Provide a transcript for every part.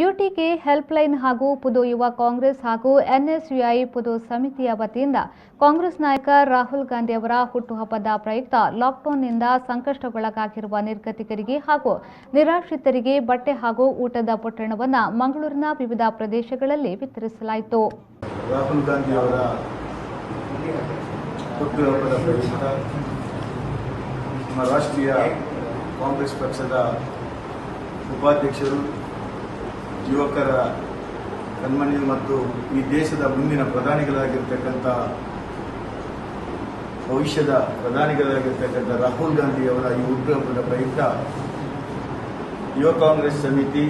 ಯುಟಿಕೆ helpline ಹಾಗೂ ಪುದು ಯುವ ಕಾಂಗ್ರೆಸ್ ಹಾಗೂ ಎನ್ಎಸ್ಯುಐ ಪುದು ಸಮಿತಿಯ ವತಿಯಿಂದ ಕಾಂಗ್ರೆಸ್ ನಾಯಕ ರಾಹುಲ್ ಗಾಂಧಿ ಅವರ ಹುಟ್ಟುಹಬ್ಬದ ಪ್ರಯುಕ್ತ ಲಾಕ್ಡೌನ್ನಿಂದ ಸಂಕಷ್ಟಕ್ಕೊಳಗಾಗಿರುವ ನಿರ್ಗತಿಕರಿಗೆ ಹಾಗೂ ನಿರಾಶ್ರಿತರಿಗೆ ಬಟ್ಟೆ ಹಾಗೂ ಊಟದ ಪೊಟ್ಟಣವನ್ನು ಮಂಗಳೂರಿನ ವಿವಿಧ ಪ್ರದೇಶಗಳಲ್ಲಿ ವಿತರಿಸಲಾಯಿತು. ರಾಹುಲ್ ಗಾಂಧಿ ಅವರ ಹುಟ್ಟುಹಬ್ಬದ ಪ್ರಯುಕ್ತ ನಮ್ಮ ರಾಷ್ಟ್ರೀಯ ಕಾಂಗ್ರೆಸ್ ಪಕ್ಷದ ಉಪಾಧ್ಯಕ್ಷರು, ಯುವಕರ ಕಣ್ಮಣಿ ಮತ್ತು ಈ ದೇಶದ ಮುಂದಿನ ಪ್ರಧಾನಿಗಳಾಗಿರ್ತಕ್ಕಂಥ ಭವಿಷ್ಯದ ಪ್ರಧಾನಿಗಳಾಗಿರ್ತಕ್ಕಂಥ ರಾಹುಲ್ ಗಾಂಧಿ ಅವರ ಈ ಹುಟ್ಟುಹಬ್ಬದ ಪ್ರಯುಕ್ತ ಯುವ ಕಾಂಗ್ರೆಸ್ ಸಮಿತಿ,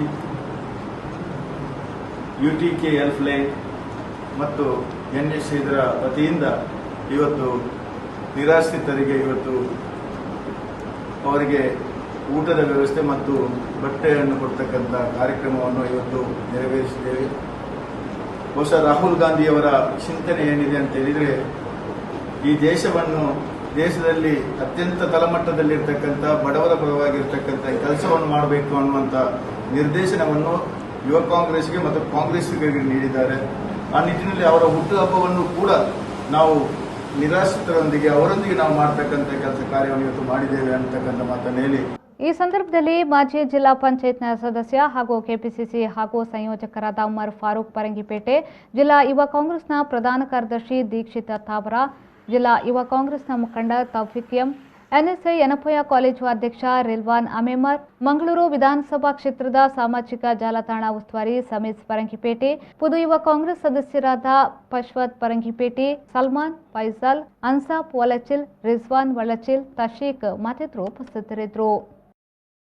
ಯುಟಿಕೆ ಹೆಲ್ಪ್ಲೈನ್ ಮತ್ತು ಎನ್ಎಸ್ಯುಐ ಇದರ ವತಿಯಿಂದ ಇವತ್ತು ನಿರಾಶ್ರಿತರಿಗೆ ಅವರಿಗೆ ಊಟದ ವ್ಯವಸ್ಥೆ ಮತ್ತು ಬಟ್ಟೆಯನ್ನು ಕೊಡ್ತಕ್ಕಂಥ ಕಾರ್ಯಕ್ರಮವನ್ನು ಇವತ್ತು ನೆರವೇರಿಸಿದ್ದೇವೆ. ಬಹುಶಃ ರಾಹುಲ್ ಗಾಂಧಿಯವರ ಚಿಂತನೆ ಏನಿದೆ ಅಂತ ಹೇಳಿದರೆ, ಈ ದೇಶದಲ್ಲಿ ಅತ್ಯಂತ ತಳಮಟ್ಟದಲ್ಲಿರ್ತಕ್ಕಂಥ ಬಡವರ ಪರವಾಗಿರ್ತಕ್ಕಂಥ ಕೆಲಸವನ್ನು ಮಾಡಬೇಕು ಅನ್ನುವಂಥ ನಿರ್ದೇಶನವನ್ನು ಯುವ ಕಾಂಗ್ರೆಸ್ಗೆ ಮತ್ತು ಕಾಂಗ್ರೆಸ್ಸಿಗರಿಗೆ ನೀಡಿದ್ದಾರೆ. ಆ ನಿಟ್ಟಿನಲ್ಲಿ ಅವರ ಹುಟ್ಟುಹಬ್ಬವನ್ನು ಕೂಡ ನಾವು ನಿರಾಶ್ರಿತರೊಂದಿಗೆ ಅವರೊಂದಿಗೆ ನಾವು ಮಾಡತಕ್ಕಂಥ ಕೆಲಸ ಕಾರ್ಯವನ್ನು ಇವತ್ತು ಮಾಡಿದ್ದೇವೆ ಅಂತಕ್ಕಂಥ ಮಾತನ್ನು ಹೇಳಿ, ಈ ಸಂದರ್ಭದಲ್ಲಿ ಮಾಜಿ ಜಿಲ್ಲಾ ಪಂಚಾಯತ್ನ ಸದಸ್ಯ ಹಾಗೂ ಕೆಪಿಸಿಸಿ ಹಾಗೂ ಸಂಯೋಜಕರಾದ ಉಮರ್ ಫಾರೂಕ್ ಪರಂಗಿಪೇಟೆ, ಜಿಲ್ಲಾ ಯುವ ಕಾಂಗ್ರೆಸ್ನ ಪ್ರಧಾನ ಕಾರ್ಯದರ್ಶಿ ದೀಕ್ಷಿತ ತಾವರ, ಜಿಲ್ಲಾ ಯುವ ಕಾಂಗ್ರೆಸ್ನ ಮುಖಂಡ ತೌಫಿಕ್ ಎಂ, ಎನ್ಎಸ್ಐ ಯನಪೋಯ ಕಾಲೇಜು ಅಧ್ಯಕ್ಷ ರಿಲ್ವಾನ್ ಅಮೇಮರ್, ಮಂಗಳೂರು ವಿಧಾನಸಭಾ ಕ್ಷೇತ್ರದ ಸಾಮಾಜಿಕ ಜಾಲತಾಣ ಉಸ್ತುವಾರಿ ಸಮೀಸ್ ಪರಂಗಿಪೇಟೆ, ಪುದು ಯುವ ಕಾಂಗ್ರೆಸ್ ಸದಸ್ಯರಾದ ಪಶ್ವತ್ ಪರಂಗಿಪೇಟೆ, ಸಲ್ಮಾನ್, ಫೈಸಲ್, ಅನ್ಸಾಫ್ ವಲಚಿಲ್, ರಿಜ್ವಾನ್ ವಲಚಿಲ್, ತಶೀಕ್ ಮತ್ತಿತರರು ಉಪಸ್ಥಿತರಿದ್ದರು.